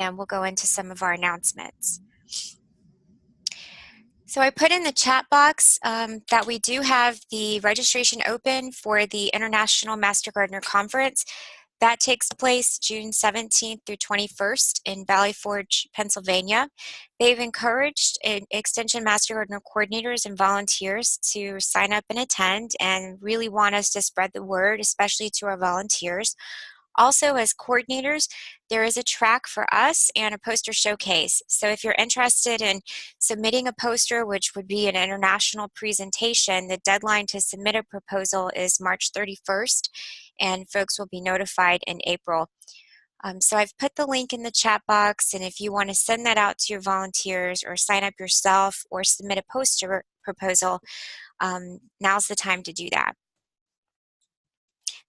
then we'll go into some of our announcements. So I put in the chat box that we do have the registration open for the International Master Gardener Conference. That takes place June 17th through 21st in Valley Forge, Pennsylvania. They've encouraged Extension Master Gardener coordinators and volunteers to sign up and attend, and really want us to spread the word, especially to our volunteers. Also, as coordinators, there is a track for us and a poster showcase. So if you're interested in submitting a poster, which would be an international presentation, the deadline to submit a proposal is March 31st, and folks will be notified in April. So I've put the link in the chat box, and if you want to send that out to your volunteers or sign up yourself or submit a poster proposal, now's the time to do that.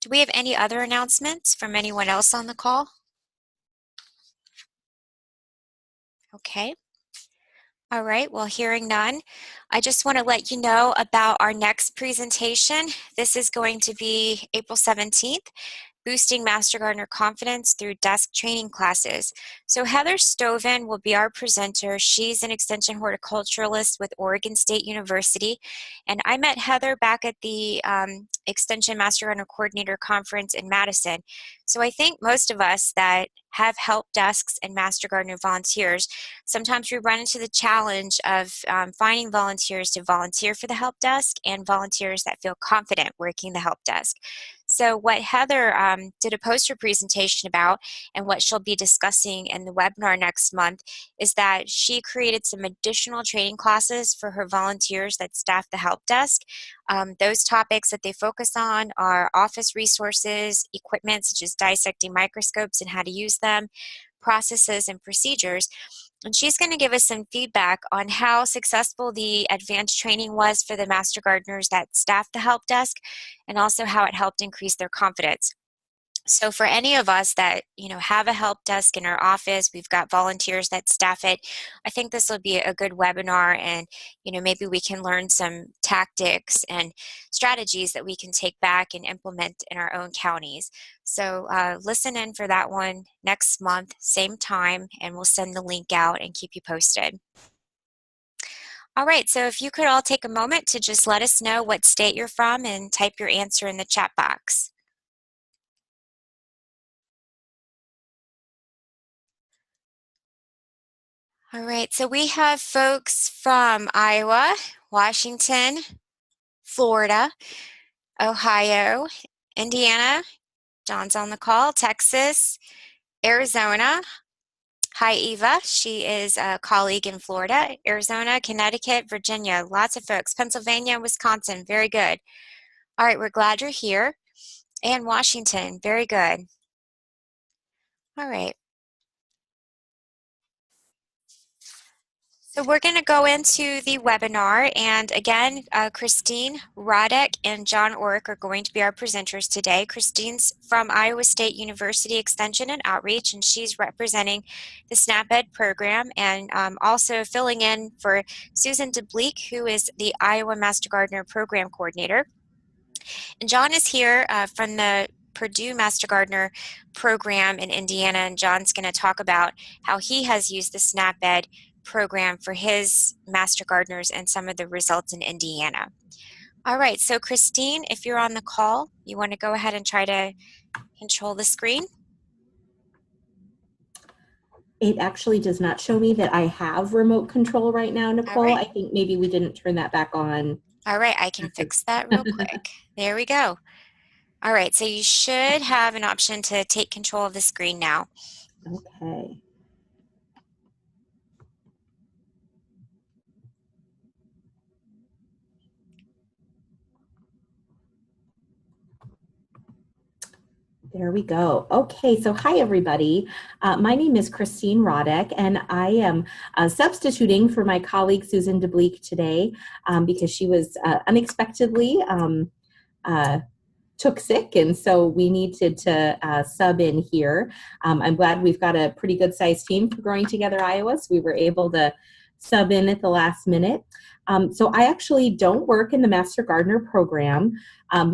Do we have any other announcements from anyone else on the call? Okay. All right, well, hearing none, I just want to let you know about our next presentation. This is going to be April 17th. Boosting Master Gardener Confidence Through Desk Training Classes. So Heather Stoven will be our presenter. She's an extension horticulturalist with Oregon State University. And I met Heather back at the Extension Master Gardener Coordinator Conference in Madison. So I think most of us that have help desks and Master Gardener volunteers, sometimes we run into the challenge of finding volunteers to volunteer for the help desk and volunteers that feel confident working the help desk. So what Heather did a poster presentation about, and what she'll be discussing in the webinar next month, is that she created some additional training classes for her volunteers that staff the help desk. Those topics that they focus on are office resources, equipment such as dissecting microscopes and how to use them, processes and procedures. And she's going to give us some feedback on how successful the advanced training was for the Master Gardeners that staff the help desk, and also how it helped increase their confidence. So for any of us that, have a help desk in our office, we've got volunteers that staff it, I think this will be a good webinar, and, maybe we can learn some tactics and strategies that we can take back and implement in our own counties. So listen in for that one next month, same time, and we'll send the link out and keep you posted. All right, so if you could all take a moment to just let us know what state you're from and type your answer in the chat box. All right, so we have folks from Iowa, Washington, Florida, Ohio, Indiana, John's on the call, Texas, Arizona. Hi, Eva. She is a colleague in Florida, Arizona, Connecticut, Virginia. Lots of folks. Pennsylvania, Wisconsin. Very good. All right, we're glad you're here. And Washington. Very good. All right. So we're going to go into the webinar, and again, Christine, Hradek, and John Orick are going to be our presenters today. Christine's from Iowa State University Extension and Outreach, and she's representing the SNAP-ed program, and also filling in for Susan DeBlieck, who is the Iowa Master Gardener Program Coordinator. And John is here from the Purdue Master Gardener program in Indiana, and John's going to talk about how he has used the SNAP-ed program for his Master Gardeners and some of the results in Indiana. All right, so Christine, if you're on the call, you want to go ahead and try to control the screen? It actually does not show me that I have remote control right now, Nicole. Right. I think maybe we didn't turn that back on. All right, I can fix that real quick. There we go. All right, so you should have an option to take control of the screen now. Okay. There we go. Okay, so hi everybody. My name is Christine Hradek, and I am substituting for my colleague Susan DeBlieck today because she was unexpectedly took sick, and so we needed to sub in here. I'm glad we've got a pretty good sized team for Growing Together Iowa, so we were able to sub in at the last minute. So I actually don't work in the Master Gardener program.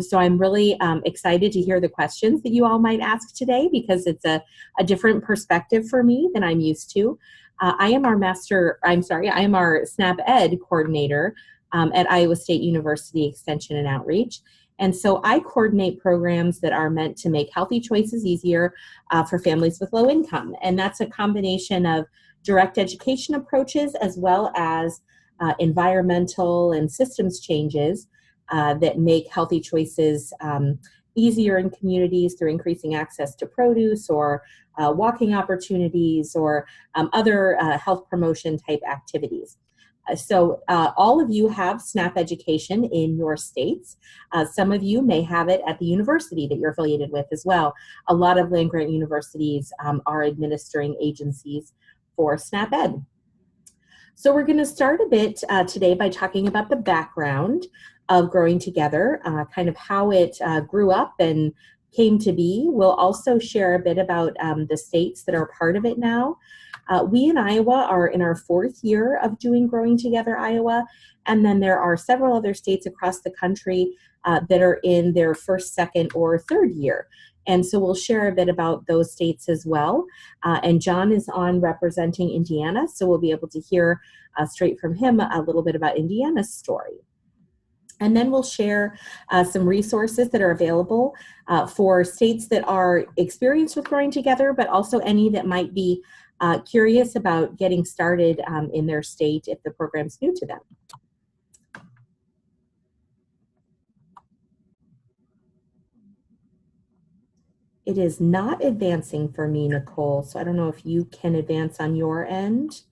So I'm really excited to hear the questions that you all might ask today, because it's a different perspective for me than I'm used to. I am our SNAP-ed coordinator at Iowa State University Extension and Outreach. And so I coordinate programs that are meant to make healthy choices easier for families with low income. And that's a combination of direct education approaches as well as environmental and systems changes that make healthy choices easier in communities through increasing access to produce or walking opportunities or other health promotion type activities. So all of you have SNAP education in your states. Some of you may have it at the university that you're affiliated with as well. A lot of land-grant universities are administering agencies for SNAP-ed. So we're going to start a bit today by talking about the background of Growing Together, kind of how it grew up and came to be. We'll also share a bit about the states that are part of it now. We in Iowa are in our 4th year of doing Growing Together Iowa, and then there are several other states across the country that are in their 1st, 2nd, or 3rd year. And so we'll share a bit about those states as well. And John is on representing Indiana, so we'll be able to hear straight from him a little bit about Indiana's story. And then we'll share some resources that are available for states that are experienced with Growing Together, but also any that might be curious about getting started in their state if the program's new to them. It is not advancing for me, Nicole, so I don't know if you can advance on your end.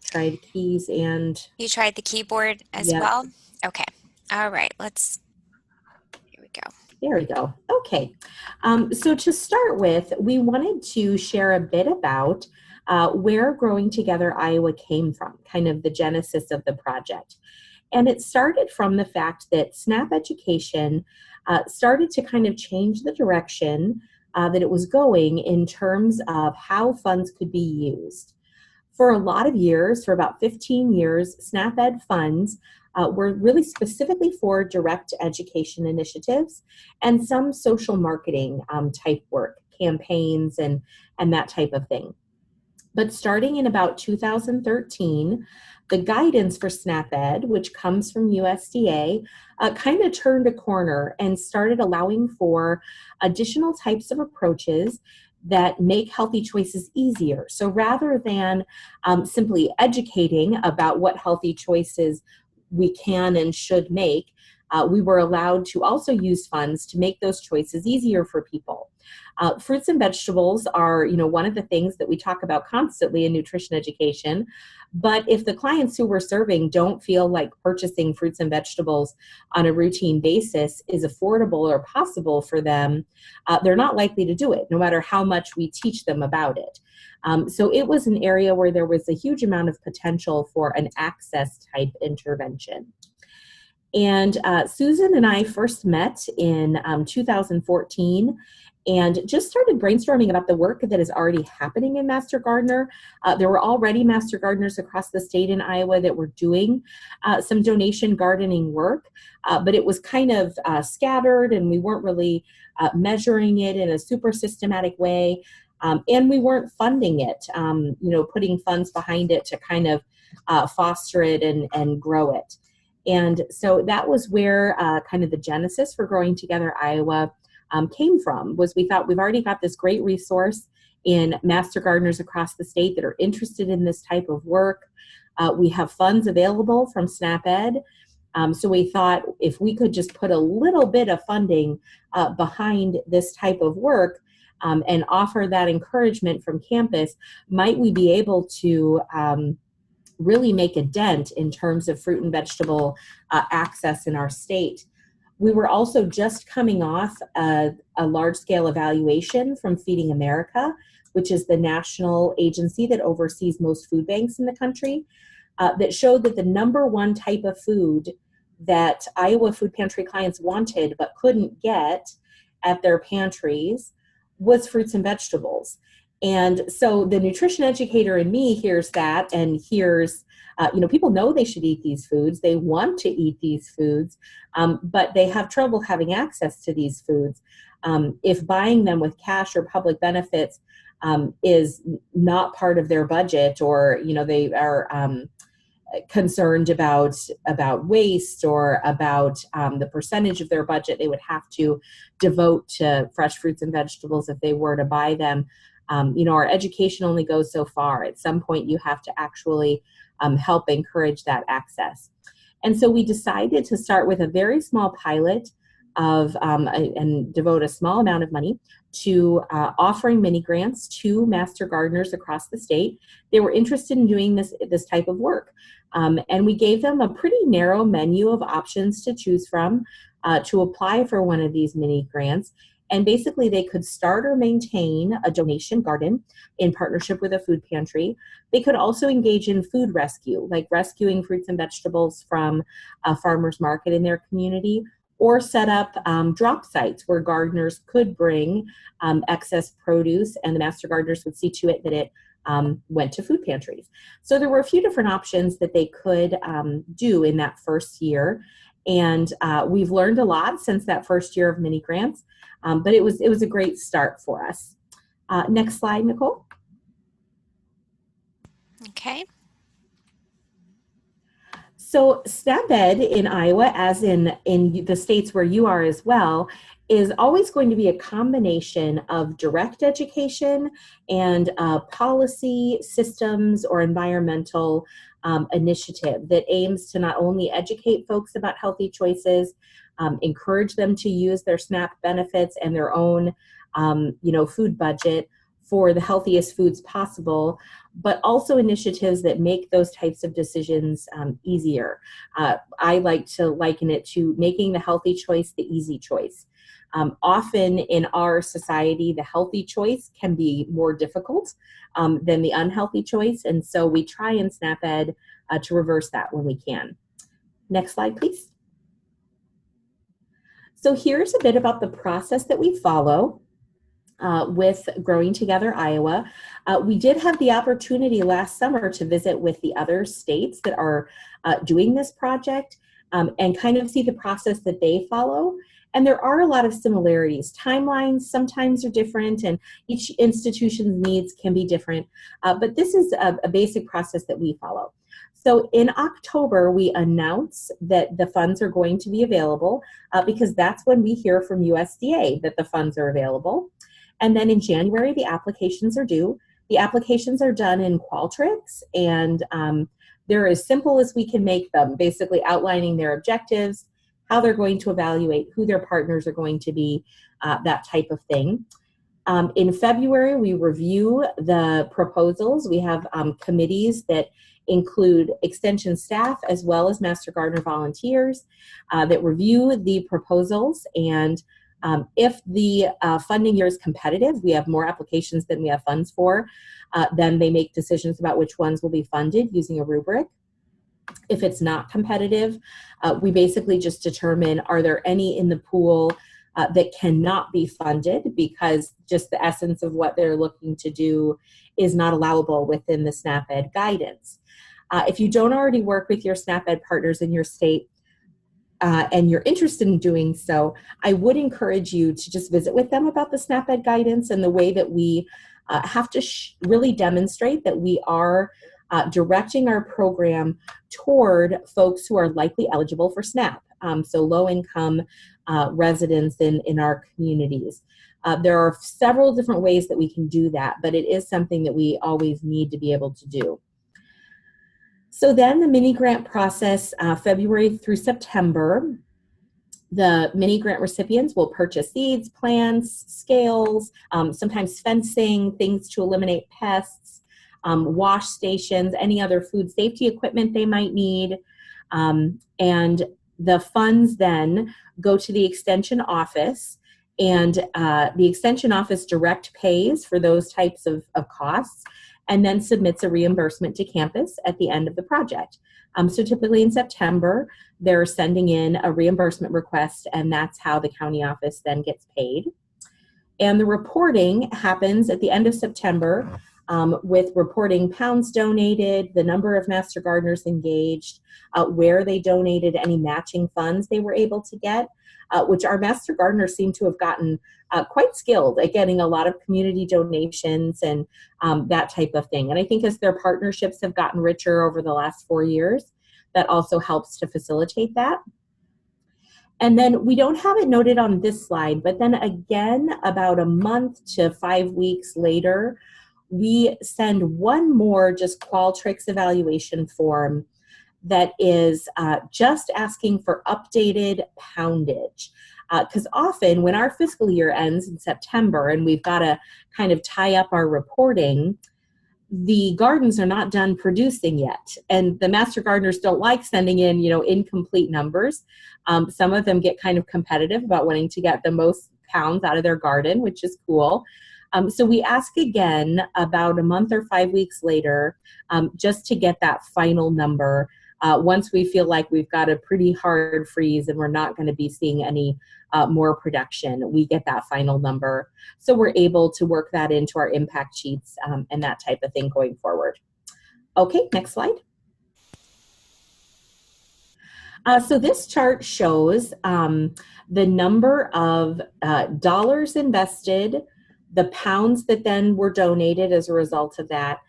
Tried keys and... You tried the keyboard as well? Okay. All right. Here we go. There we go. Okay. So to start with, we wanted to share a bit about where Growing Together Iowa came from, kind of the genesis of the project. And it started from the fact that SNAP education started to kind of change the direction that it was going in terms of how funds could be used. For a lot of years, for about 15 years, SNAP-ed funds were really specifically for direct education initiatives and some social marketing type work, campaigns and that type of thing. But starting in about 2013, the guidance for SNAP-ed, which comes from USDA, kind of turned a corner and started allowing for additional types of approaches that make healthy choices easier. So rather than simply educating about what healthy choices we can and should make, we were allowed to also use funds to make those choices easier for people. Fruits and vegetables are, one of the things that we talk about constantly in nutrition education. But if the clients who we're serving don't feel like purchasing fruits and vegetables on a routine basis is affordable or possible for them, they're not likely to do it, no matter how much we teach them about it. So it was an area where there was a huge amount of potential for an access type intervention. And Susan and I first met in 2014 and just started brainstorming about the work that is already happening in Master Gardener. There were already Master Gardeners across the state in Iowa that were doing some donation gardening work, but it was kind of scattered and we weren't really measuring it in a super systematic way. And we weren't funding it, putting funds behind it to kind of foster it and grow it. And so that was where kind of the genesis for Growing Together Iowa came from, was we thought we've already got this great resource in Master Gardeners across the state that are interested in this type of work. We have funds available from SNAP-ed. So we thought if we could just put a little bit of funding behind this type of work and offer that encouragement from campus, might we be able to really make a dent in terms of fruit and vegetable access in our state. We were also just coming off a large-scale evaluation from Feeding America, which is the national agency that oversees most food banks in the country, that showed that the #1 type of food that Iowa food pantry clients wanted but couldn't get at their pantries was fruits and vegetables. And so the nutrition educator in me hears that and hears People know they should eat these foods. They want to eat these foods, but they have trouble having access to these foods. If buying them with cash or public benefits is not part of their budget, or they are concerned about waste, or about the percentage of their budget they would have to devote to fresh fruits and vegetables if they were to buy them. Our education only goes so far. At some point, you have to actually help encourage that access. And so we decided to start with a very small pilot and devote a small amount of money to offering mini grants to master gardeners across the state. They were interested in doing this type of work. And we gave them a pretty narrow menu of options to choose from to apply for one of these mini grants. And basically, they could start or maintain a donation garden in partnership with a food pantry. They could also engage in food rescue, like rescuing fruits and vegetables from a farmer's market in their community, or set up drop sites where gardeners could bring excess produce, and the master gardeners would see to it that it went to food pantries. So there were a few different options that they could do in that first year. And we've learned a lot since that first year of mini grants, but it was a great start for us. Next slide, Nicole. Okay. So SNAP-ed in Iowa, as in the states where you are as well, is always going to be a combination of direct education and policy, systems, or environmental initiative that aims to not only educate folks about healthy choices, encourage them to use their SNAP benefits and their own food budget for the healthiest foods possible, but also initiatives that make those types of decisions easier. I like to liken it to making the healthy choice the easy choice. Often in our society, the healthy choice can be more difficult than the unhealthy choice, and so we try in SNAP-ed to reverse that when we can. Next slide, please. So here's a bit about the process that we follow with Growing Together Iowa. We did have the opportunity last summer to visit with the other states that are doing this project and kind of see the process that they follow. And there are a lot of similarities. Timelines sometimes are different, and each institution's needs can be different, but this is a basic process that we follow. So in October, we announce that the funds are going to be available because that's when we hear from USDA that the funds are available. And then in January, the applications are due. The applications are done in Qualtrics, and they're as simple as we can make them, basically outlining their objectives, how they're going to evaluate, who their partners are going to be, that type of thing. In February, we review the proposals. We have committees that include extension staff as well as Master Gardener volunteers that review the proposals. And if the funding year is competitive, we have more applications than we have funds for, then they make decisions about which ones will be funded using a rubric. If it's not competitive, we basically just determine, are there any in the pool that cannot be funded because just the essence of what they're looking to do is not allowable within the SNAP-ed guidance. If you don't already work with your SNAP-ed partners in your state, and you're interested in doing so, I would encourage you to just visit with them about the SNAP-ed guidance and the way that we have to really demonstrate that we are directing our program toward folks who are likely eligible for SNAP, so low-income residents in our communities. There are several different ways that we can do that, but it is something that we always need to be able to do. So then the mini grant process, February through September, the mini grant recipients will purchase seeds, plants, scales, sometimes fencing, things to eliminate pests, wash stations, any other food safety equipment they might need. And the funds then go to the extension office, and the extension office direct pays for those types of costs, and then submits a reimbursement to campus at the end of the project. So typically in September, they're sending in a reimbursement request, and that's how the county office then gets paid. And the reporting happens at the end of September with reporting pounds donated, the number of master gardeners engaged, where they donated, any matching funds they were able to get, which our master gardeners seem to have gotten quite skilled at getting a lot of community donations and that type of thing. And I think as their partnerships have gotten richer over the last 4 years, that also helps to facilitate that. And then we don't have it noted on this slide, but then again, about a month to 5 weeks later, we send one more just Qualtrics evaluation form that is just asking for updated poundage. Because often when our fiscal year ends in September and we've got to kind of tie up our reporting, the gardens are not done producing yet. And the master gardeners don't like sending in, incomplete numbers. Some of them get kind of competitive about wanting to get the most pounds out of their garden, which is cool. So we ask again about a month or 5 weeks later, just to get that final number. Once we feel like we've got a pretty hard freeze and we're not going to be seeing any more production, we get that final number. So we're able to work that into our impact sheets and that type of thing going forward. Okay, next slide. So this chart shows the number of dollars invested, the pounds that then were donated as a result of that,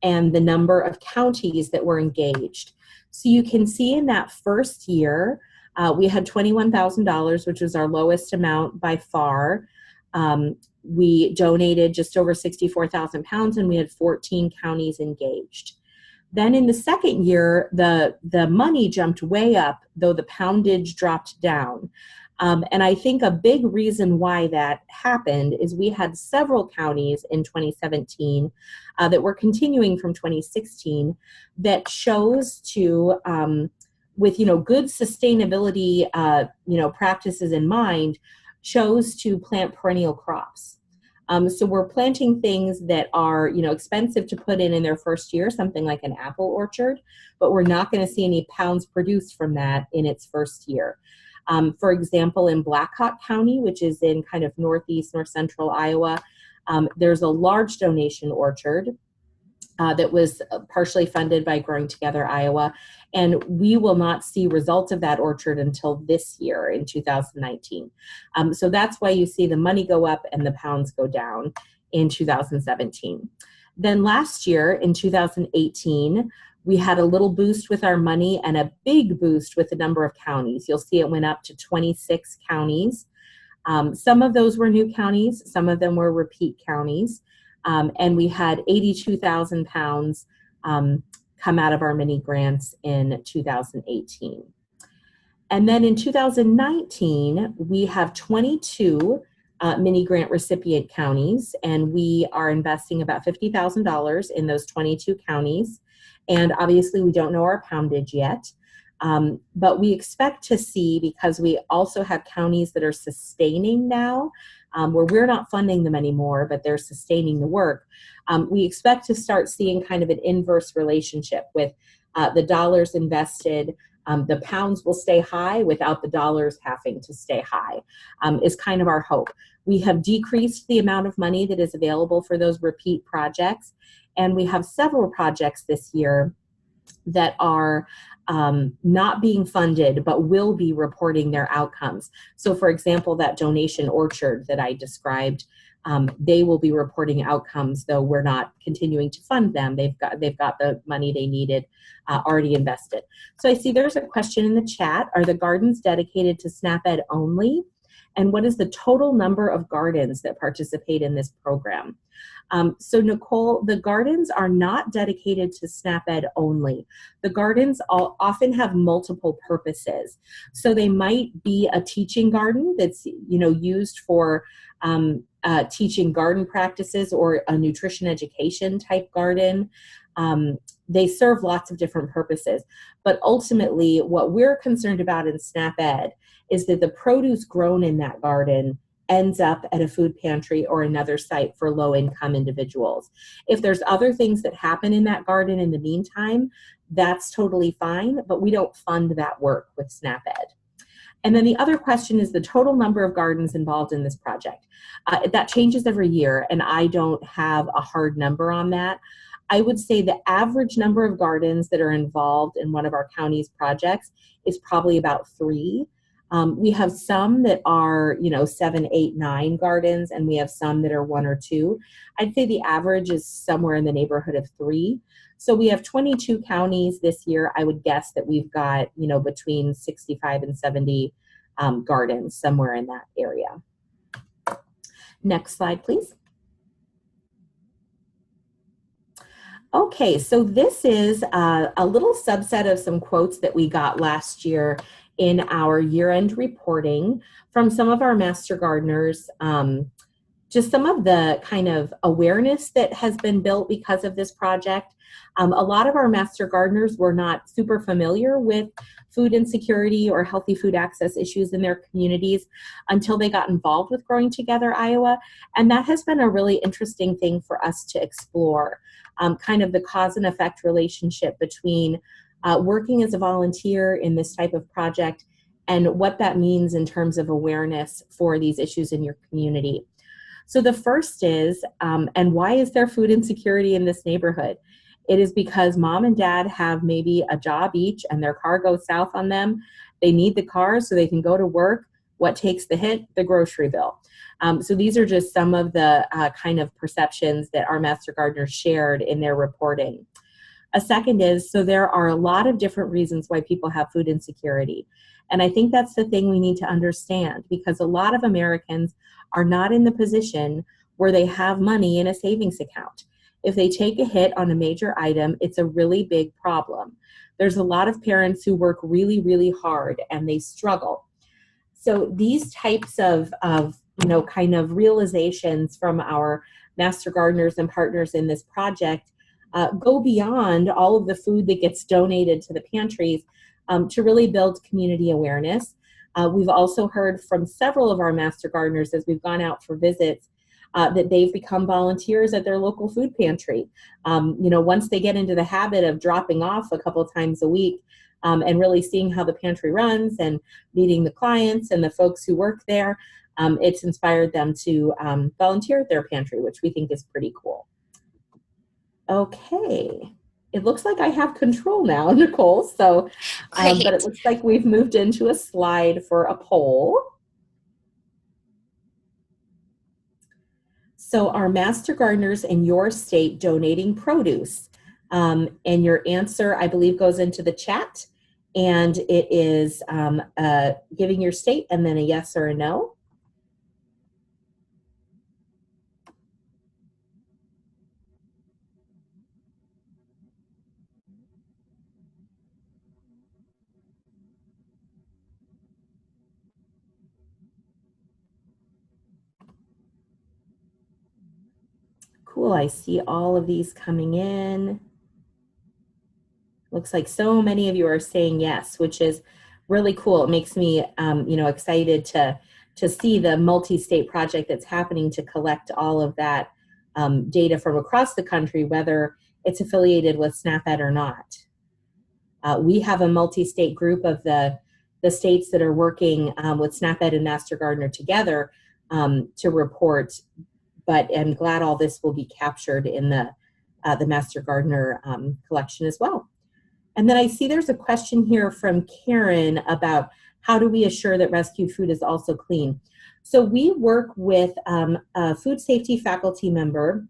and the number of counties that were engaged. So you can see in that first year, we had $21,000, which was our lowest amount by far. We donated just over 64,000 pounds, and we had 14 counties engaged. Then in the second year, the money jumped way up, though the poundage dropped down. And I think a big reason why that happened is we had several counties in 2017 that were continuing from 2016 that chose to, with good sustainability practices in mind, chose to plant perennial crops. So we're planting things that are expensive to put in their first year, something like an apple orchard, but we're not going to see any pounds produced from that in its first year. For example, in Blackhawk County, which is in kind of northeast, north central Iowa, there's a large donation orchard that was partially funded by Growing Together Iowa, and we will not see results of that orchard until this year in 2019. So that's why you see the money go up and the pounds go down in 2017. Then last year in 2018, we had a little boost with our money and a big boost with the number of counties. You'll see it went up to 26 counties. Some of those were new counties, some of them were repeat counties. And we had 82,000 pounds come out of our mini grants in 2018. And then in 2019, we have 22 mini grant recipient counties, and we are investing about $50,000 in those 22 counties. And obviously we don't know our poundage yet, but we expect to see, because we also have counties that are sustaining now, where we're not funding them anymore, but they're sustaining the work. We expect to start seeing kind of an inverse relationship with the dollars invested. The pounds will stay high without the dollars having to stay high, is kind of our hope. We have decreased the amount of money that is available for those repeat projects, and we have several projects this year that are not being funded but will be reporting their outcomes. So for example, that donation orchard that I described, they will be reporting outcomes, though we're not continuing to fund them. They've got the money they needed already invested. So I see there's a question in the chat. Are the gardens dedicated to SNAP-ed only? And what is the total number of gardens that participate in this program? So Nicole, the gardens are not dedicated to SNAP-ed only. The gardens often have multiple purposes. So they might be a teaching garden that's used for teaching garden practices, or a nutrition education type garden. They serve lots of different purposes. But ultimately, what we're concerned about in SNAP-ed is that the produce grown in that garden ends up at a food pantry or another site for low-income individuals. If there's other things that happen in that garden in the meantime, that's totally fine, but we don't fund that work with SNAP-ed. And then the other question is the total number of gardens involved in this project. That changes every year, and I don't have a hard number on that. I would say the average number of gardens that are involved in one of our county's projects is probably about 3. We have some that are, 7, 8, 9 gardens, and we have some that are 1 or 2. I'd say the average is somewhere in the neighborhood of 3. So we have 22 counties this year. I would guess that we've got, between 65 and 70 gardens, somewhere in that area. Next slide, please. Okay, so this is a little subset of some quotes that we got last year in our year-end reporting from some of our master gardeners. Just some of the kind of awareness that has been built because of this project. A lot of our master gardeners were not super familiar with food insecurity or healthy food access issues in their communities until they got involved with Growing Together Iowa. And that has been a really interesting thing for us to explore, kind of the cause and effect relationship between working as a volunteer in this type of project and what that means in terms of awareness for these issues in your community. So the first is, and why is there food insecurity in this neighborhood? It is because mom and dad have maybe a job each and their car goes south on them. They need the car so they can go to work. What takes the hit? The grocery bill. So these are just some of the kind of perceptions that our master gardeners shared in their reporting. A second is, so there are a lot of different reasons why people have food insecurity. And I think that's the thing we need to understand, because a lot of Americans are not in the position where they have money in a savings account. If they take a hit on a major item, it's a really big problem. There's a lot of parents who work really, really hard and they struggle. So these types of kind of realizations from our master gardeners and partners in this project go beyond all of the food that gets donated to the pantries to really build community awareness. We've also heard from several of our master gardeners as we've gone out for visits that they've become volunteers at their local food pantry. Once they get into the habit of dropping off a couple times a week and really seeing how the pantry runs and meeting the clients and the folks who work there, it's inspired them to volunteer at their pantry, which we think is pretty cool. Okay, it looks like I have control now, Nicole. So, but it looks like we've moved into a slide for a poll. So are master gardeners in your state donating produce? And your answer, I believe, goes into the chat. And it is giving your state and then a yes or a no. Cool, I see all of these coming in. Looks like so many of you are saying yes, which is really cool. It makes me, excited to see the multi-state project that's happening to collect all of that data from across the country, whether it's affiliated with SNAP-ed or not. We have a multi-state group of the states that are working with SNAP-ed and Master Gardener together to report. But I'm glad all this will be captured in the Master Gardener collection as well. And then I see there's a question here from Karen about how do we assure that rescued food is also clean? So we work with a food safety faculty member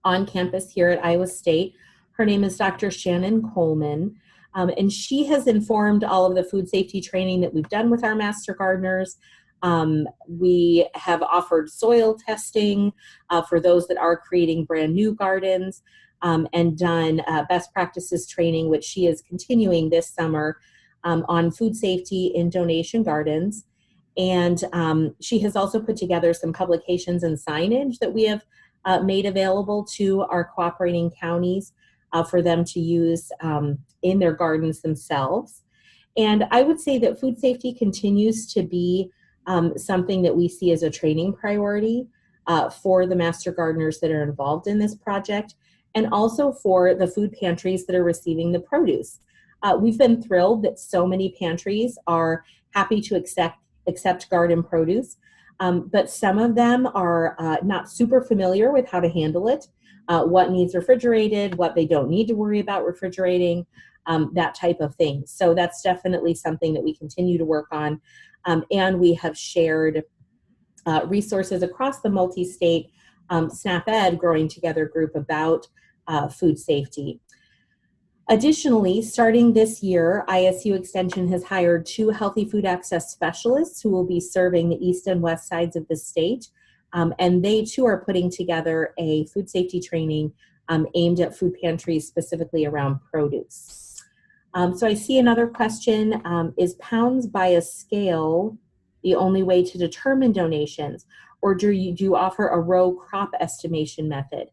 on campus here at Iowa State. Her name is Dr. Shannon Coleman, and she has informed all of the food safety training that we've done with our Master Gardeners. We have offered soil testing for those that are creating brand new gardens, and done best practices training, which she is continuing this summer on food safety in donation gardens. And she has also put together some publications and signage that we have made available to our cooperating counties for them to use in their gardens themselves. And I would say that food safety continues to be something that we see as a training priority for the Master Gardeners that are involved in this project, and also for the food pantries that are receiving the produce. We've been thrilled that so many pantries are happy to accept garden produce, but some of them are not super familiar with how to handle it, what needs refrigerated, what they don't need to worry about refrigerating, that type of thing. So that's definitely something that we continue to work on, and we have shared resources across the multi-state SNAP-ed Growing Together group about food safety. Additionally, starting this year, ISU Extension has hired 2 healthy food access specialists who will be serving the east and west sides of the state, and they too are putting together a food safety training aimed at food pantries specifically around produce. So I see another question, is pounds by a scale the only way to determine donations, or do you offer a row crop estimation method?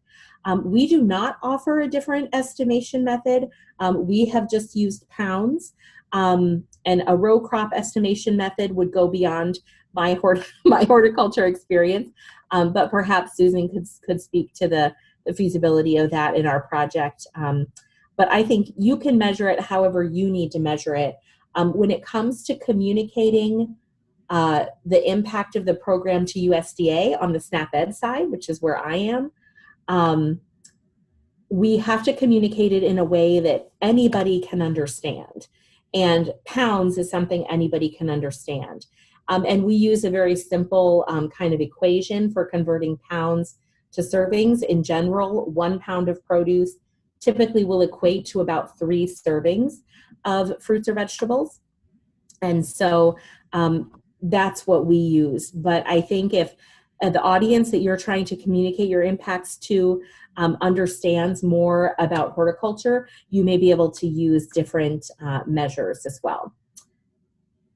We do not offer a different estimation method. We have just used pounds, and a row crop estimation method would go beyond my horticulture experience, but perhaps Susan could speak to the feasibility of that in our project. But I think you can measure it however you need to measure it. When it comes to communicating the impact of the program to USDA on the SNAP-ed side, which is where I am, we have to communicate it in a way that anybody can understand. And pounds is something anybody can understand. And we use a very simple kind of equation for converting pounds to servings. In general, 1 pound of produce typically will equate to about 3 servings of fruits or vegetables. And so that's what we use. But I think if the audience that you're trying to communicate your impacts to understands more about horticulture, you may be able to use different measures as well.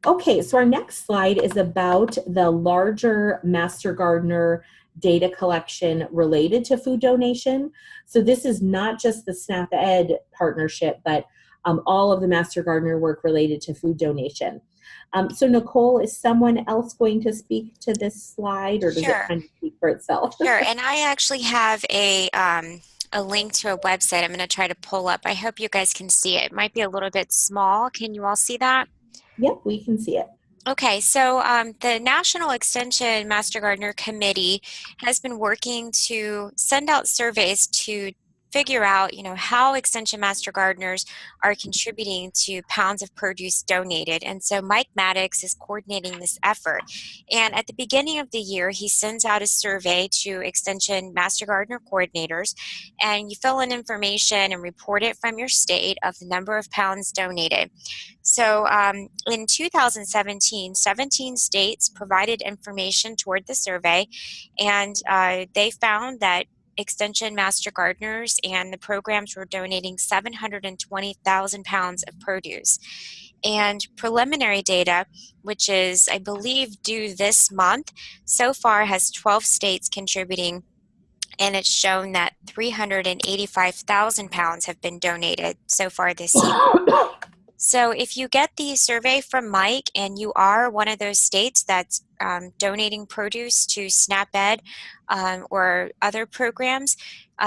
Okay, so our next slide is about the larger Master Gardener data collection related to food donation. So this is not just the SNAP-ed partnership, but all of the Master Gardener work related to food donation. So Nicole, is someone else going to speak to this slide, or does it kind of speak for itself? Sure, and I actually have a link to a website I'm going to try to pull up. I hope you guys can see it. It might be a little bit small. Can you all see that? Yep, we can see it. Okay, so the National Extension Master Gardener Committee has been working to send out surveys to figure out, how Extension Master Gardeners are contributing to pounds of produce donated. And so Mike Maddox is coordinating this effort. And at the beginning of the year, he sends out a survey to Extension Master Gardener coordinators, and you fill in information and report it from your state of the number of pounds donated. So in 2017, 17 states provided information toward the survey, and they found that Extension Master Gardeners and the programs were donating 720,000 pounds of produce. And preliminary data, which is, I believe, due this month, so far has 12 states contributing, and it's shown that 385,000 pounds have been donated so far this year. So if you get the survey from Mike and you are one of those states that's donating produce to SNAP-ed or other programs,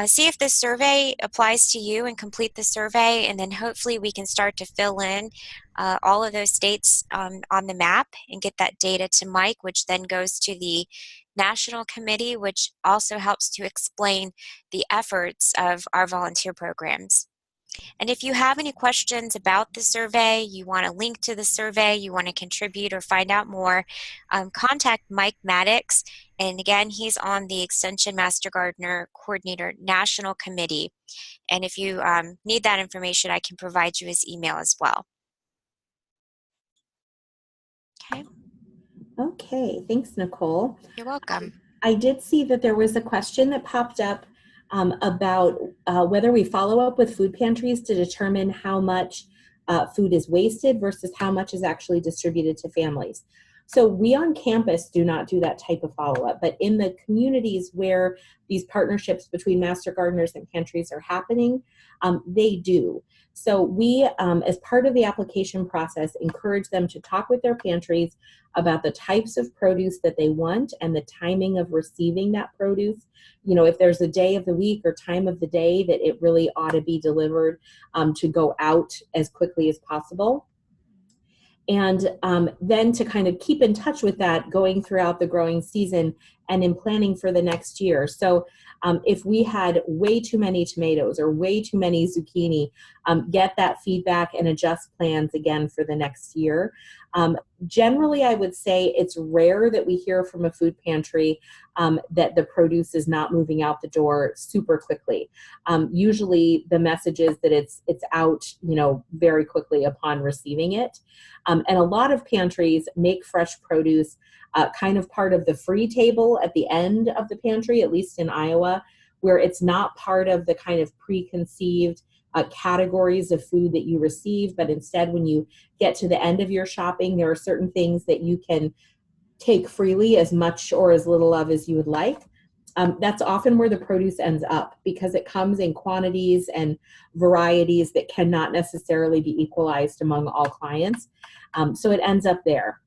see if this survey applies to you and complete the survey, and then hopefully we can start to fill in all of those states on the map and get that data to Mike, which then goes to the National Committee, which also helps to explain the efforts of our volunteer programs. And if you have any questions about the survey, you want a link to the survey, you want to contribute or find out more, contact Mike Maddox. And again, he's on the Extension Master Gardener Coordinator National Committee. And if you need that information, I can provide you his email as well. Okay. Okay, thanks, Nicole. You're welcome. I did see that there was a question that popped up about whether we follow up with food pantries to determine how much food is wasted versus how much is actually distributed to families. So we on campus do not do that type of follow-up, but in the communities where these partnerships between master gardeners and pantries are happening, they do. So we, as part of the application process, encourage them to talk with their pantries about the types of produce that they want and the timing of receiving that produce. You know, if there's a day of the week or time of the day that it really ought to be delivered, to go out as quickly as possible. And then to kind of keep in touch with that going throughout the growing season and in planning for the next year. So if we had way too many tomatoes or way too many zucchini, get that feedback and adjust plans again for the next year. Generally, I would say it's rare that we hear from a food pantry that the produce is not moving out the door super quickly. Usually the message is that it's out, you know, very quickly upon receiving it. And a lot of pantries make fresh produce kind of part of the free table at the end of the pantry, at least in Iowa, where it's not part of the kind of preconceived categories of food that you receive, but instead when you get to the end of your shopping, there are certain things that you can take freely, as much or as little of as you would like. That's often where the produce ends up because it comes in quantities and varieties that cannot necessarily be equalized among all clients. So it ends up there.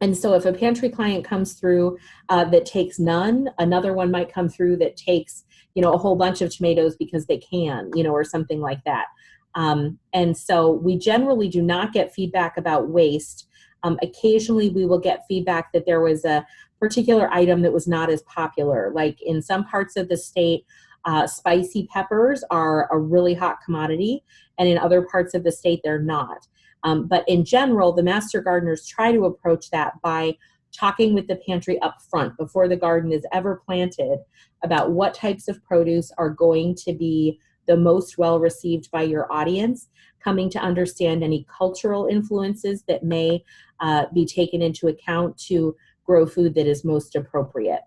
And so if a pantry client comes through that takes none, another one might come through that takes, you know, a whole bunch of tomatoes because they can, you know, or something like that. And so we generally do not get feedback about waste. Occasionally we will get feedback that there was a particular item that was not as popular. Like in some parts of the state, spicy peppers are a really hot commodity, and in other parts of the state, they're not. But in general, the master gardeners try to approach that by talking with the pantry up front before the garden is ever planted about what types of produce are going to be the most well received by your audience, coming to understand any cultural influences that may be taken into account to grow food that is most appropriate.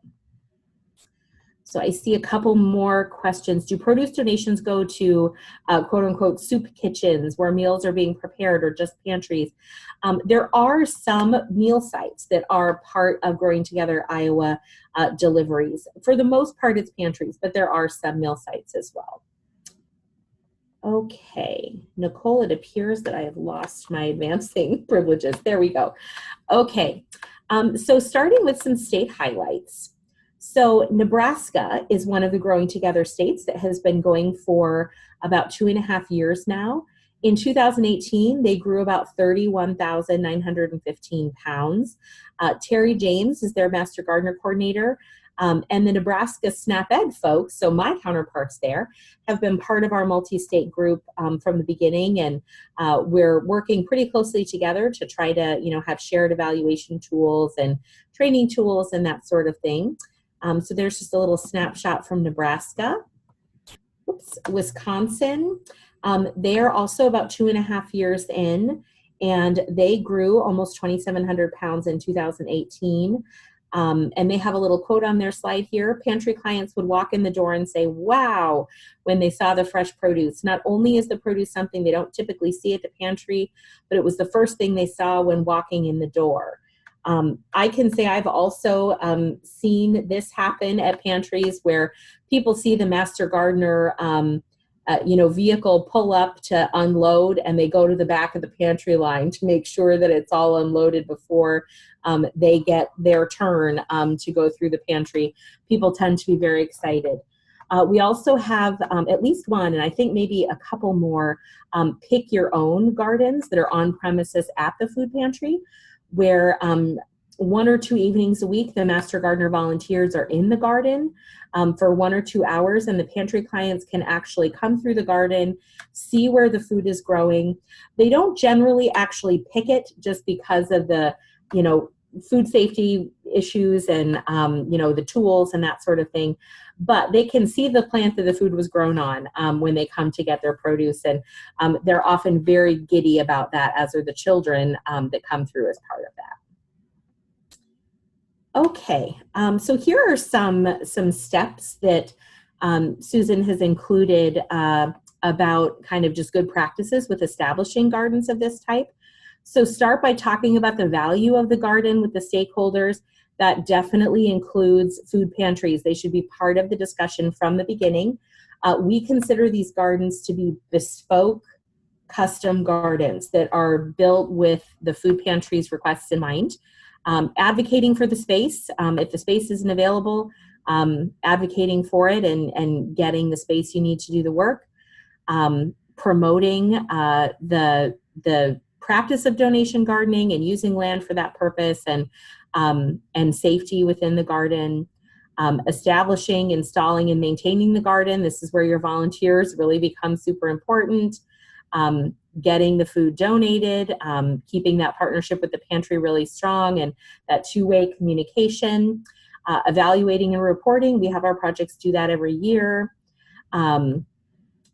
So I see a couple more questions. Do produce donations go to quote unquote soup kitchens where meals are being prepared, or just pantries? There are some meal sites that are part of Growing Together Iowa deliveries. For the most part, it's pantries, but there are some meal sites as well. Okay, Nicole, it appears that I have lost my advancing privileges. There we go. Okay, so starting with some state highlights. So Nebraska is one of the Growing Together states that has been going for about 2.5 years now. In 2018, they grew about 31,915 pounds. Terry James is their Master Gardener Coordinator. And the Nebraska SNAP-ed folks, so my counterparts there, have been part of our multi-state group from the beginning, and we're working pretty closely together to try to, you know, have shared evaluation tools and training tools and that sort of thing. So there's just a little snapshot from Nebraska. Oops, Wisconsin. They are also about 2.5 years in, and they grew almost 2,700 pounds in 2018. And they have a little quote on their slide here. Pantry clients would walk in the door and say, wow, when they saw the fresh produce. Not only is the produce something they don't typically see at the pantry, but it was the first thing they saw when walking in the door. I can say I've also seen this happen at pantries where people see the Master Gardener vehicle pull up to unload, and they go to the back of the pantry line to make sure that it's all unloaded before they get their turn to go through the pantry. People tend to be very excited. We also have at least one, and I think maybe a couple more, pick your own gardens that are on premises at the food pantry, where 1 or 2 evenings a week, the Master Gardener volunteers are in the garden for 1 or 2 hours, and the pantry clients can actually come through the garden, see where the food is growing. They don't generally actually pick it just because of the, you know, food safety issues and, you know, the tools and that sort of thing. But they can see the plant that the food was grown on when they come to get their produce. And they're often very giddy about that, as are the children that come through as part of that. Okay, so here are some steps that Susan has included about kind of just good practices with establishing gardens of this type. So start by talking about the value of the garden with the stakeholders. That definitely includes food pantries. They should be part of the discussion from the beginning. We consider these gardens to be bespoke, custom gardens that are built with the food pantry's requests in mind. Advocating for the space, if the space isn't available, advocating for it and getting the space you need to do the work. Promoting the practice of donation gardening and using land for that purpose, and safety within the garden. Establishing, installing, and maintaining the garden. This is where your volunteers really become super important. Getting the food donated, keeping that partnership with the pantry really strong, and that two-way communication. Evaluating and reporting. We have our projects do that every year.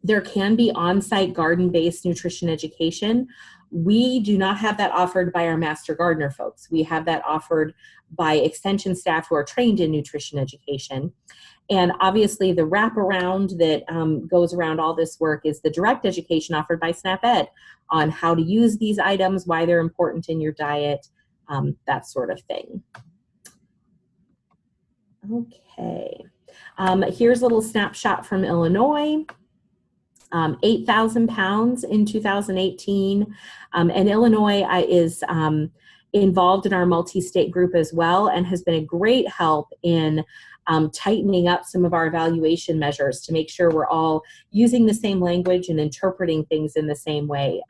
There can be on-site garden-based nutrition education. We do not have that offered by our Master Gardener folks. We have that offered by extension staff who are trained in nutrition education. And obviously the wraparound that goes around all this work is the direct education offered by sanp-ed on how to use these items, why they're important in your diet, that sort of thing. Okay, here's a little snapshot from Illinois. 8,000 pounds in 2018. And Illinois is involved in our multi-state group as well, and has been a great help in tightening up some of our evaluation measures to make sure we're all using the same language and interpreting things in the same way.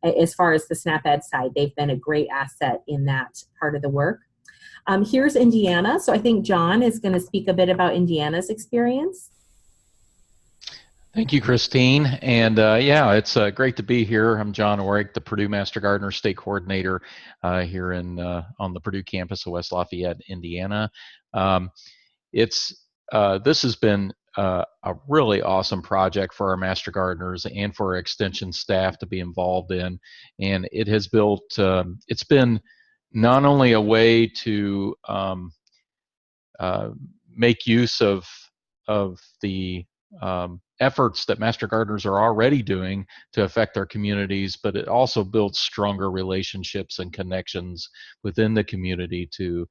As far as the sanp-ed side, they've been a great asset in that part of the work. Here's Indiana. So I think John is going to speak a bit about Indiana's experience. Thank you, Christine. And yeah, it's great to be here. I'm John Orick, the Purdue Master Gardener State Coordinator here on the Purdue campus of West Lafayette, Indiana. This has been a really awesome project for our Master Gardeners and for our extension staff to be involved in. And it has built, it's been not only a way to make use of the efforts that Master Gardeners are already doing to affect their communities, but it also builds stronger relationships and connections within the community to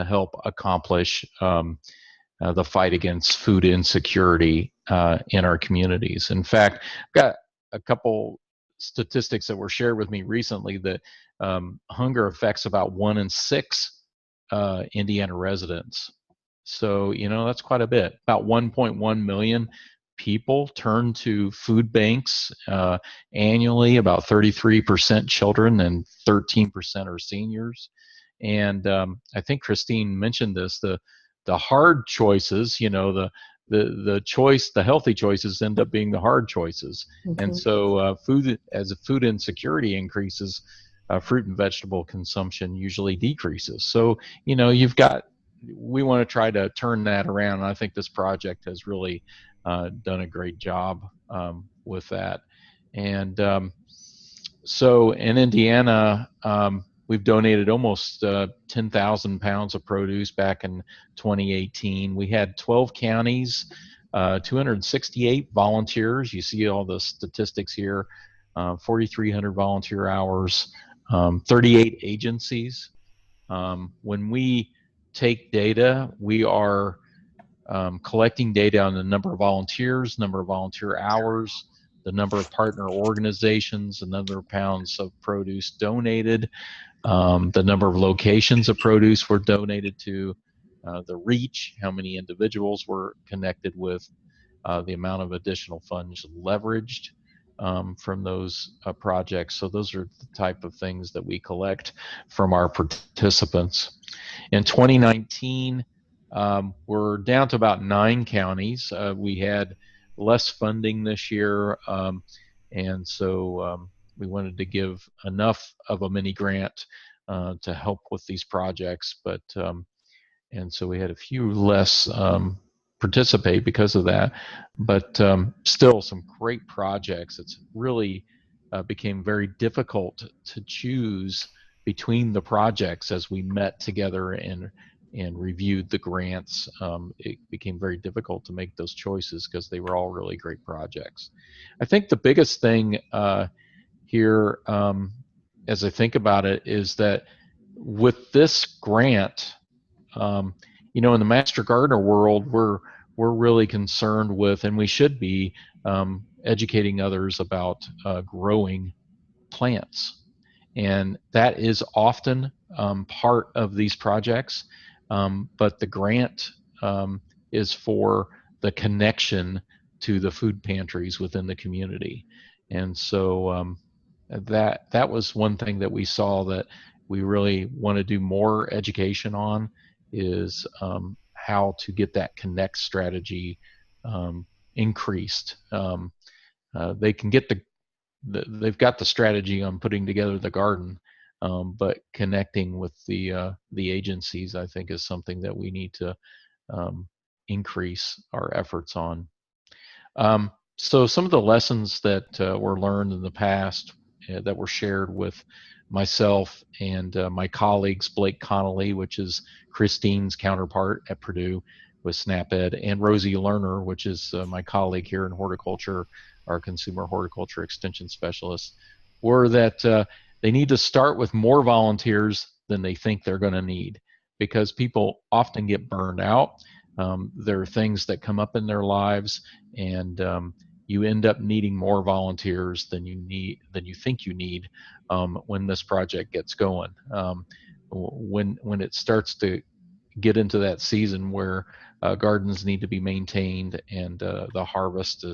help accomplish the fight against food insecurity in our communities. In fact, I've got a couple statistics that were shared with me recently that hunger affects about 1 in 6 Indiana residents. So, you know, that's quite a bit. About 1.1 million people turn to food banks annually, about 33% children and 13% are seniors. And I think Christine mentioned this, the hard choices, you know, the healthy choices end up being the hard choices. Mm-hmm. And so as food insecurity increases, fruit and vegetable consumption usually decreases. So, you know, we want to try to turn that around. And I think this project has really done a great job with that. And so in Indiana, we've donated almost 10,000 pounds of produce back in 2018. We had 12 counties, 268 volunteers. You see all the statistics here, 4,300 volunteer hours, 38 agencies. When we take data, we are collecting data on the number of volunteers, number of volunteer hours, the number of partner organizations, the number of pounds of produce donated, the number of locations of produce were donated to, the reach, how many individuals were connected with, the amount of additional funds leveraged from those projects. So those are the type of things that we collect from our participants. In 2019, we're down to about 9 counties. We had less funding this year, and so we wanted to give enough of a mini grant to help with these projects, but and so we had a few less participate because of that, but still some great projects. It's really became very difficult to choose between the projects as we met together and reviewed the grants. It became very difficult to make those choices because they were all really great projects. I think the biggest thing here as I think about it, is that with this grant, you know, in the Master Gardener world, we're really concerned with, and we should be, educating others about growing plants, and that is often part of these projects. But the grant is for the connection to the food pantries within the community, and so that was one thing that we saw that we really want to do more education on, is how to get that connect strategy increased. They can get they've got the strategy on putting together the garden, but connecting with the agencies, I think, is something that we need to increase our efforts on. So some of the lessons that were learned in the past that were shared with myself and my colleagues, Blake Connolly, which is Christine's counterpart at Purdue with SanP-ed, and Rosie Lerner, which is my colleague here in horticulture, our consumer horticulture extension specialist, were that they need to start with more volunteers than they think they're going to need, because people often get burned out. There are things that come up in their lives, and you end up needing more volunteers than you think you need when this project gets going. When it starts to get into that season where gardens need to be maintained and the harvest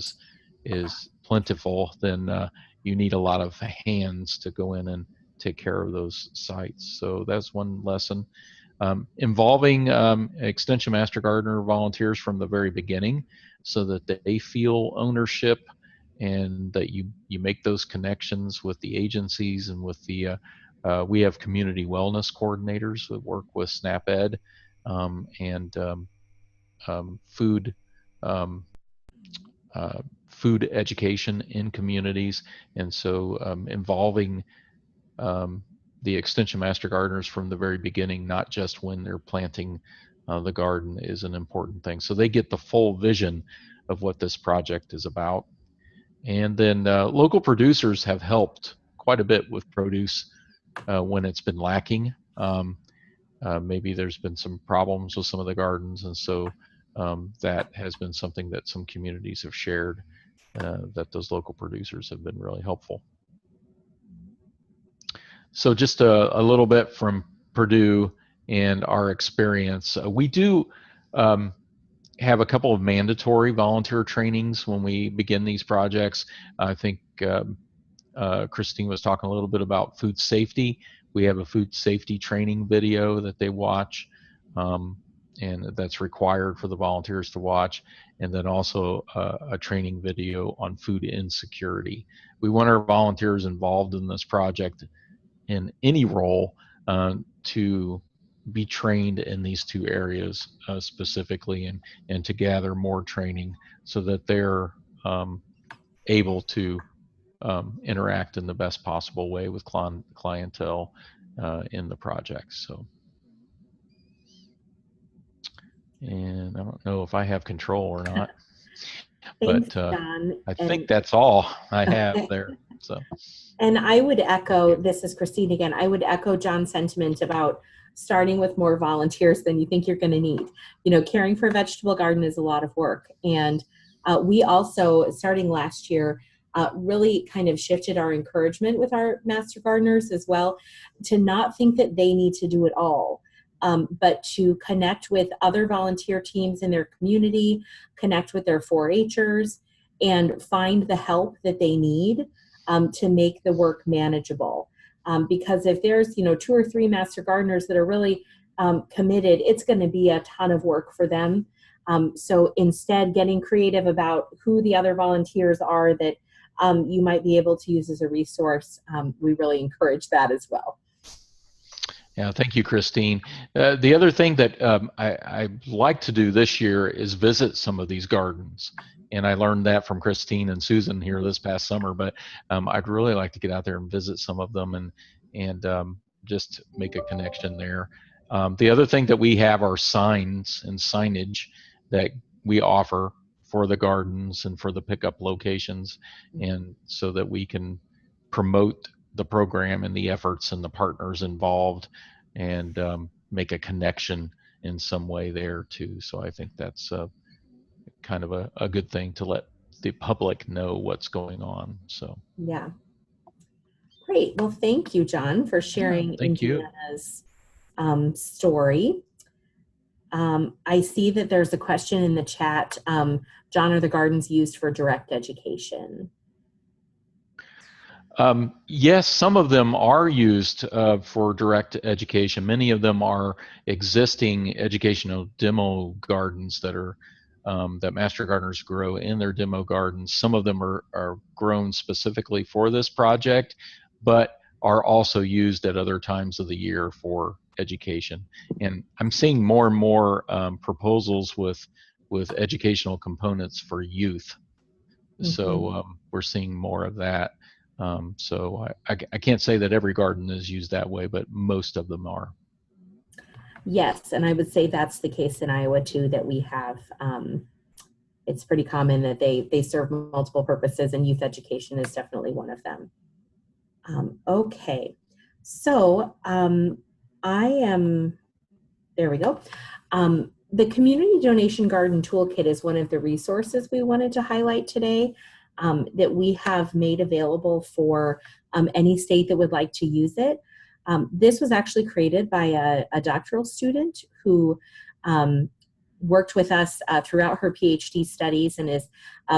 is plentiful, then you need a lot of hands to go in and take care of those sites. So that's one lesson. Involving Extension Master Gardener volunteers from the very beginning, so that they feel ownership, and that you make those connections with the agencies and with the we have community wellness coordinators that work with SanP-ed and food food education in communities, and so involving the Extension Master Gardeners from the very beginning, not just when they're planting the garden, is an important thing. So they get the full vision of what this project is about. And then local producers have helped quite a bit with produce when it's been lacking. Maybe there's been some problems with some of the gardens, and so that has been something that some communities have shared, that those local producers have been really helpful. So just a little bit from Purdue and our experience. We do have a couple of mandatory volunteer trainings when we begin these projects. I think Christine was talking a little bit about food safety. We have a food safety training video that they watch, and that's required for the volunteers to watch, and then also a training video on food insecurity. We want our volunteers involved in this project in any role to be trained in these two areas specifically, and to gather more training so that they're able to interact in the best possible way with clientele in the project. So, and I don't know if I have control or not. Thanks, But John. I think that's all I have there. So. And I would echo, this is Christine again, I would echo John's sentiment about starting with more volunteers than you think you're going to need. You know, caring for a vegetable garden is a lot of work. And we also, starting last year, really kind of shifted our encouragement with our master gardeners as well, to not think that they need to do it all, but to connect with other volunteer teams in their community, connect with their 4-H'ers, and find the help that they need to make the work manageable. Because if there's 2 or 3 master gardeners that are really committed, it's going to be a ton of work for them. So instead, getting creative about who the other volunteers are that you might be able to use as a resource, we really encourage that as well. Yeah, thank you, Christine. The other thing that I'd like to do this year is visit some of these gardens. And I learned that from Christine and Susan here this past summer, but I'd really like to get out there and visit some of them and just make a connection there. The other thing that we have are signs and signage that we offer for the gardens and for the pickup locations, and so that we can promote the program and the efforts and the partners involved, and make a connection in some way there too. So I think that's kind of a good thing to let the public know what's going on. So Yeah. Great. Well, thank you, John, for yeah, sharing thank you. Indiana's story. I see that there's a question in the chat. John, are the gardens used for direct education? Yes, some of them are used for direct education. Many of them are existing educational demo gardens that are that master gardeners grow in their demo gardens. Some of them are grown specifically for this project, but are also used at other times of the year for education. And I'm seeing more and more proposals with educational components for youth. So we're seeing more of that. So I can't say that every garden is used that way, but most of them are. Yes, and I would say that's the case in Iowa too, that we have, it's pretty common that they serve multiple purposes, and youth education is definitely one of them. Okay, so there we go. The Community Donation Garden Toolkit is one of the resources we wanted to highlight today, that we have made available for any state that would like to use it. This was actually created by a doctoral student who worked with us throughout her PhD studies and is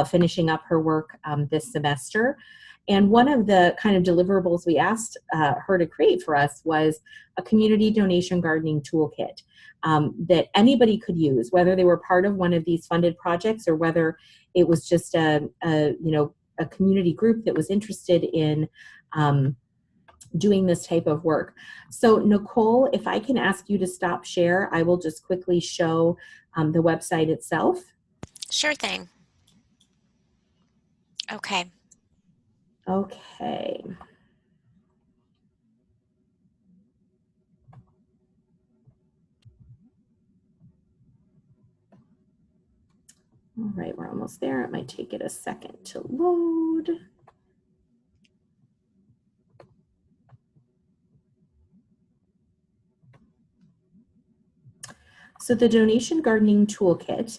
finishing up her work this semester. And one of the kind of deliverables we asked her to create for us was a community donation gardening toolkit that anybody could use, whether they were part of one of these funded projects or whether it was just a community group that was interested in doing this type of work. So Nicole, if I can ask you to stop share, I will just quickly show the website itself. Sure thing. Okay. Okay. All right, we're almost there. It might take it a second to load. So the Donation Gardening Toolkit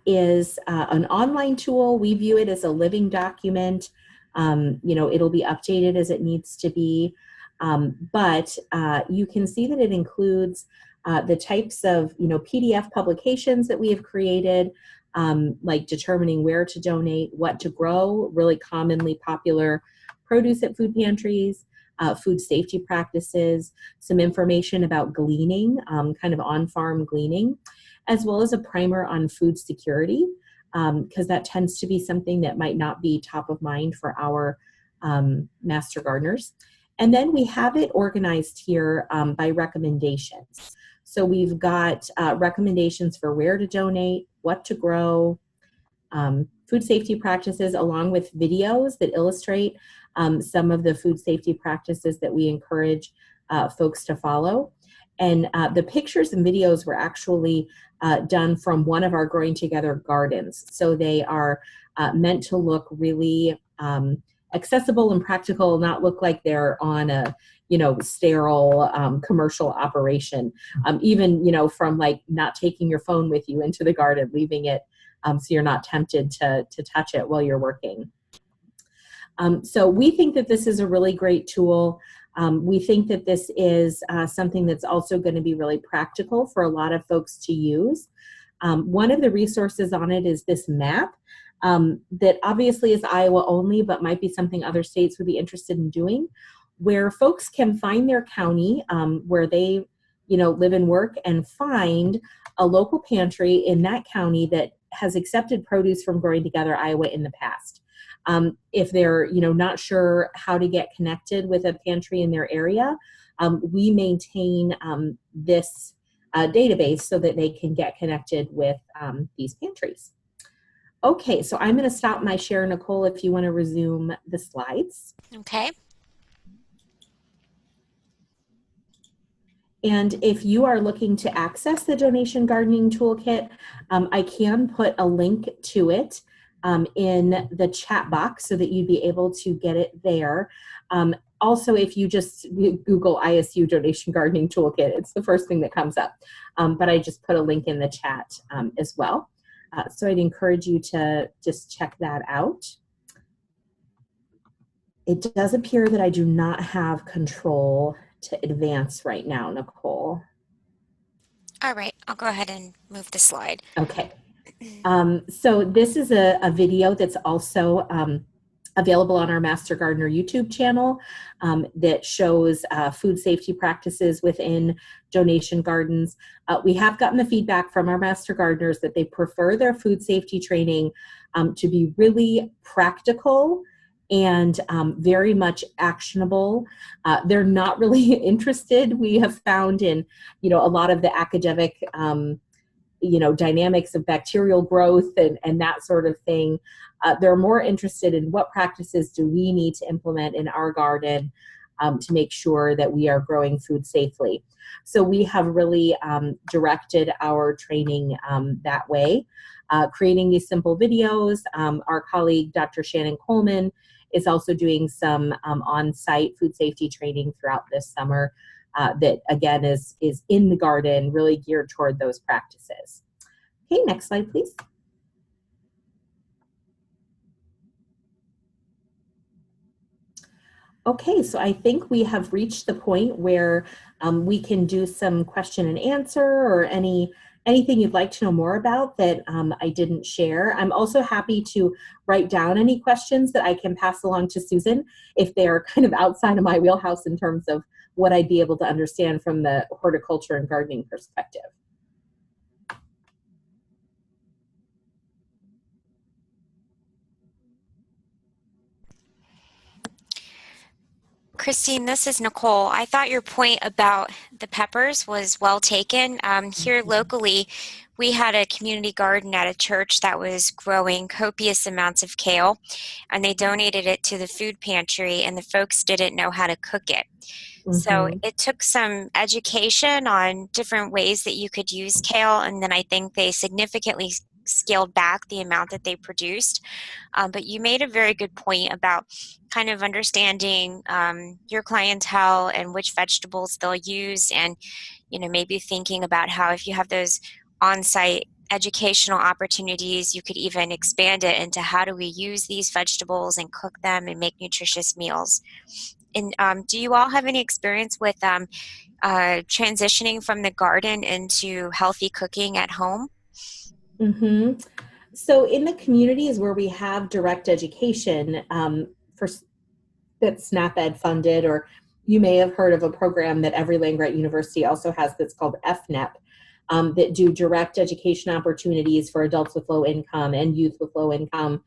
is an online tool. We view it as a living document. It'll be updated as it needs to be. But you can see that it includes the types of PDF publications that we have created, like determining where to donate, what to grow, really commonly popular produce at food pantries, food safety practices, some information about gleaning, kind of on-farm gleaning, as well as a primer on food security, because that tends to be something that might not be top of mind for our master gardeners. And then we have it organized here by recommendations. So we've got recommendations for where to donate, what to grow, food safety practices, along with videos that illustrate some of the food safety practices that we encourage folks to follow. And the pictures and videos were actually done from one of our Growing Together gardens. So they are meant to look really accessible and practical, not look like they're on a sterile commercial operation. Even from like not taking your phone with you into the garden, leaving it so you're not tempted to touch it while you're working. So we think that this is a really great tool. We think that this is something that's also going to be really practical for a lot of folks to use. One of the resources on it is this map that obviously is Iowa only, but might be something other states would be interested in doing, where folks can find their county where they live and work, and find a local pantry in that county that has accepted produce from Growing Together Iowa in the past. If they're not sure how to get connected with a pantry in their area, we maintain this database so that they can get connected with these pantries. Okay, so I'm going to stop my share, Nicole, if you want to resume the slides. Okay. And if you are looking to access the Donation Gardening Toolkit, I can put a link to it in the chat box so that you'd be able to get it there. also, if you just Google ISU donation gardening toolkit, it's the first thing that comes up. But I just put a link in the chat as well. So I'd encourage you to just check that out. It does appear that I do not have control to advance right now, Nicole. All right, I'll go ahead and move the slide. Okay. So this is a video that's also available on our Master Gardener YouTube channel that shows food safety practices within donation gardens. We have gotten the feedback from our Master Gardeners that they prefer their food safety training to be really practical and very much actionable. They're not really interested, we have found, in a lot of the academic dynamics of bacterial growth and that sort of thing. They're more interested in what practices do we need to implement in our garden to make sure that we are growing food safely. So we have really directed our training that way, creating these simple videos. Our colleague, Dr. Shannon Coleman, is also doing some on-site food safety training throughout this summer that, again, is in the garden, really geared toward those practices. Okay, next slide, please. Okay, so I think we have reached the point where we can do some question and answer, or anything you'd like to know more about that I didn't share. I'm also happy to write down any questions that I can pass along to Susan if they are kind of outside of my wheelhouse in terms of what I'd be able to understand from the horticulture and gardening perspective. Christine, this is Nicole. I thought your point about the peppers was well taken. Here locally, we had a community garden at a church that was growing copious amounts of kale, and they donated it to the food pantry, and the folks didn't know how to cook it. So it took some education on different ways that you could use kale, and then I think they significantly scaled back the amount that they produced. But you made a very good point about kind of understanding your clientele and which vegetables they'll use, and maybe thinking about how if you have those on-site educational opportunities, you could even expand it into how do we use these vegetables and cook them and make nutritious meals. And do you all have any experience with transitioning from the garden into healthy cooking at home? So in the communities where we have direct education that's SNAP-ed funded, or you may have heard of a program that every land-grant university also has that's called FNEP, that do direct education opportunities for adults with low income and youth with low income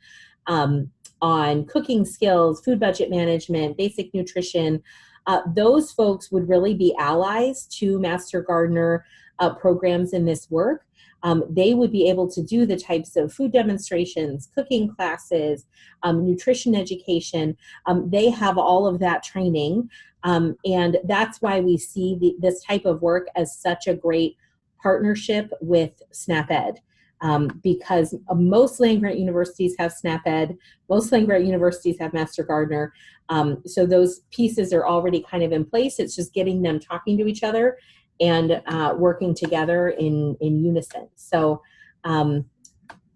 on cooking skills, food budget management, basic nutrition. Those folks would really be allies to Master Gardener programs in this work. They would be able to do the types of food demonstrations, cooking classes, nutrition education. They have all of that training, and that's why we see this type of work as such a great partnership with SNAP-ed. Because most land-grant universities have SNAP-ed, most land-grant universities have Master Gardener, so those pieces are already kind of in place. It's just getting them talking to each other and working together in unison. So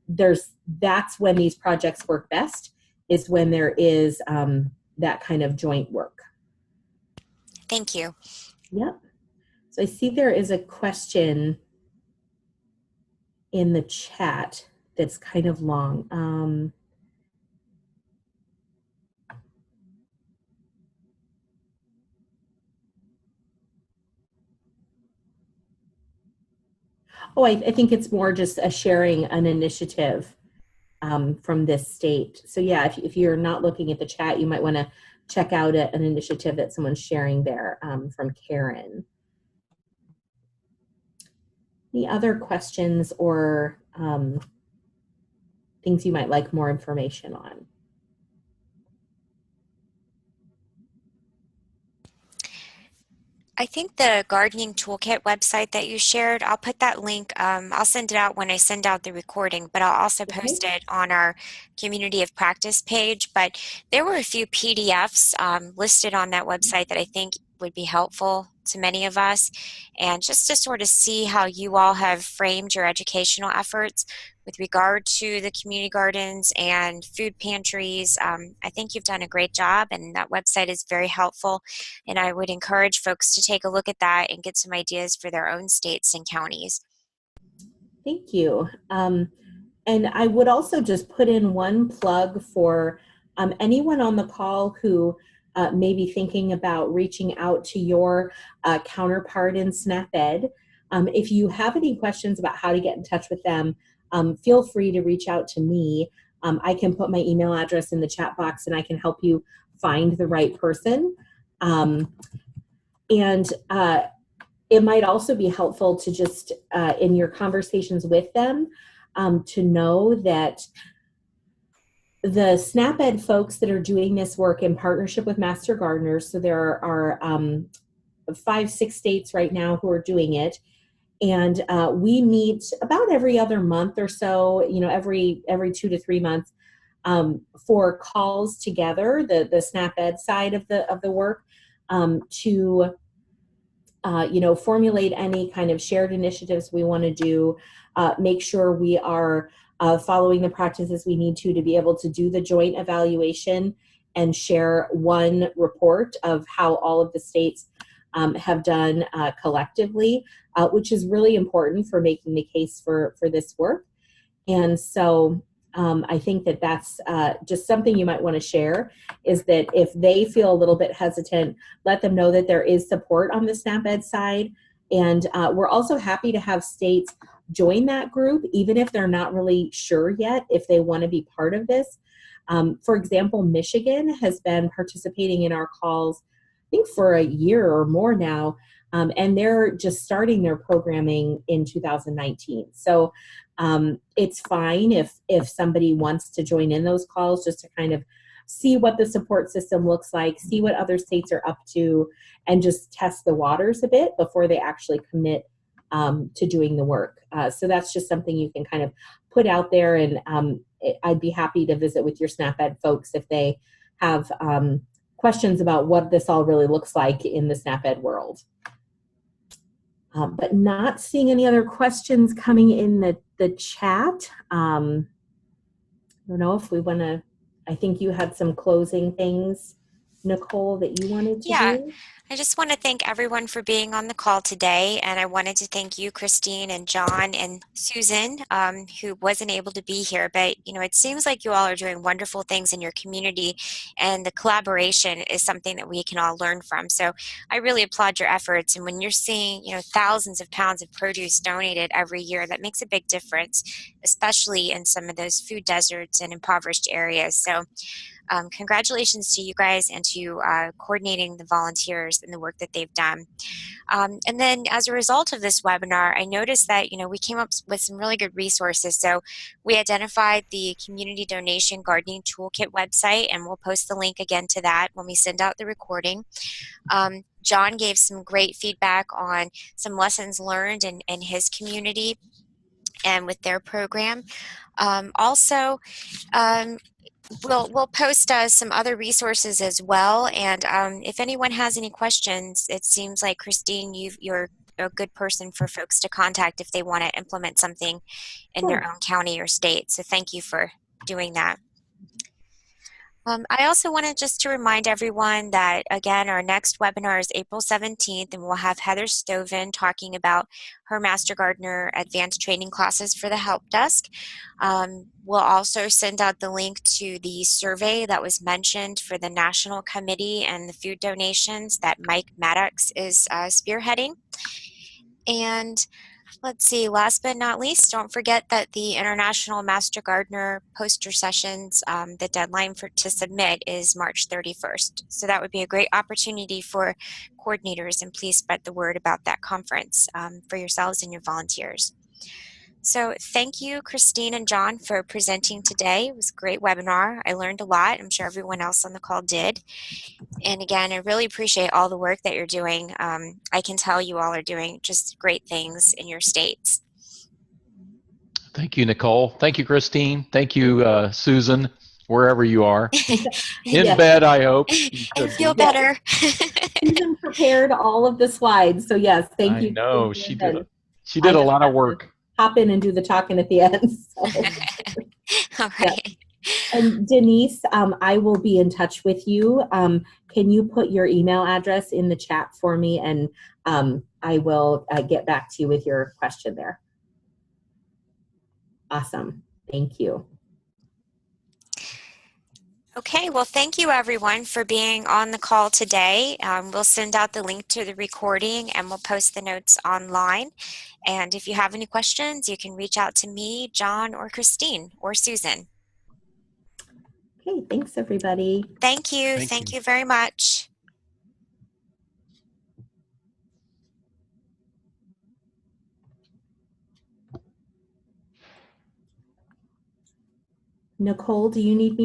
that's when these projects work best, is when there is that kind of joint work. Thank you. Yep. So I see there is a question in the chat that's kind of long. Oh, I think it's more just a sharing an initiative from this state. So yeah, if you're not looking at the chat, you might want to check out an initiative that someone's sharing there from Karen. Any other questions or things you might like more information on? I think the gardening toolkit website that you shared, I'll put that link, I'll send it out when I send out the recording, but I'll also post it on our community of practice page. But there were a few PDFs listed on that website that I think would be helpful to many of us. And just to sort of see how you all have framed your educational efforts with regard to the community gardens and food pantries. I think you've done a great job, and that website is very helpful. And I would encourage folks to take a look at that and get some ideas for their own states and counties. Thank you. And I would also just put in one plug for anyone on the call who may be thinking about reaching out to your counterpart in SNAP-ed. If you have any questions about how to get in touch with them, feel free to reach out to me. I can put my email address in the chat box and I can help you find the right person. It might also be helpful to just, in your conversations with them, to know that the SNAP-ed folks that are doing this work in partnership with Master Gardeners, so there are 5-6 states right now who are doing it, and we meet about every other month or so, every 2 to 3 months, for calls together, the SNAP-ed side of the work, to formulate any kind of shared initiatives we want to do, make sure we are following the practices we need to be able to do the joint evaluation and share one report of how all of the states have done collectively, which is really important for making the case for this work. And so I think that that's just something you might want to share, is that if they feel a little bit hesitant, let them know that there is support on the SNAP-ed side. And we're also happy to have states join that group, even if they're not really sure yet if they want to be part of this. For example, Michigan has been participating in our calls, I think, for a year or more now, and they're just starting their programming in 2019. So it's fine if somebody wants to join in those calls, just to kind of see what the support system looks like, see what other states are up to, and just test the waters a bit before they actually commit to doing the work. So that's just something you can kind of put out there, and I'd be happy to visit with your SNAP-ed folks if they have questions about what this all really looks like in the SNAP-ed world. But not seeing any other questions coming in the chat. I don't know if we want to, I think you had some closing things, Nicole, that you wanted to do. I just want to thank everyone for being on the call today, and I wanted to thank you, Christine and John and Susan, who wasn't able to be here. But it seems like you all are doing wonderful things in your community, and the collaboration is something that we can all learn from. So I really applaud your efforts. And when you're seeing thousands of pounds of produce donated every year, that makes a big difference, especially in some of those food deserts and impoverished areas. So congratulations to you guys, and to coordinating the volunteers and the work that they've done. And then as a result of this webinar, I noticed that we came up with some really good resources. So we identified the Community Donation Gardening Toolkit website, and we'll post the link again to that when we send out the recording. John gave some great feedback on some lessons learned in his community and with their program. Also, we'll post some other resources as well, and if anyone has any questions, it seems like, Christine, you're a good person for folks to contact if they want to implement something in their own county or state. So thank you for doing that. I also wanted just to remind everyone that, again, our next webinar is April 17th, and we'll have Heather Stoven talking about her Master Gardener Advanced Training classes for the Help Desk. We'll also send out the link to the survey that was mentioned for the National Committee and the food donations that Mike Maddox is spearheading. And let's see, last but not least, don't forget that the International Master Gardener poster sessions, the deadline to submit is March 31st. So that would be a great opportunity for coordinators, and please spread the word about that conference for yourselves and your volunteers. So thank you, Christine and John, for presenting today. It was a great webinar. I learned a lot. I'm sure everyone else on the call did. And again, I really appreciate all the work that you're doing. I can tell you all are doing just great things in your states. Thank you, Nicole. Thank you, Christine. Thank you, Susan, wherever you are. In Yes. bed, I hope. You I should feel be. better. Susan prepared all of the slides, so yes, thank I you. know Susan. And she I did a just lot of have to work. hop in and do the talking at the end. So. All Yeah. right. And Denise, I will be in touch with you. Can you put your email address in the chat for me, and I will get back to you with your question there. Awesome. Thank you. Okay, well, thank you everyone for being on the call today. We'll send out the link to the recording and we'll post the notes online. And if you have any questions, you can reach out to me, John, or Christine, or Susan. Okay, thanks everybody. Thank you. Thank you very much. Nicole, do you need me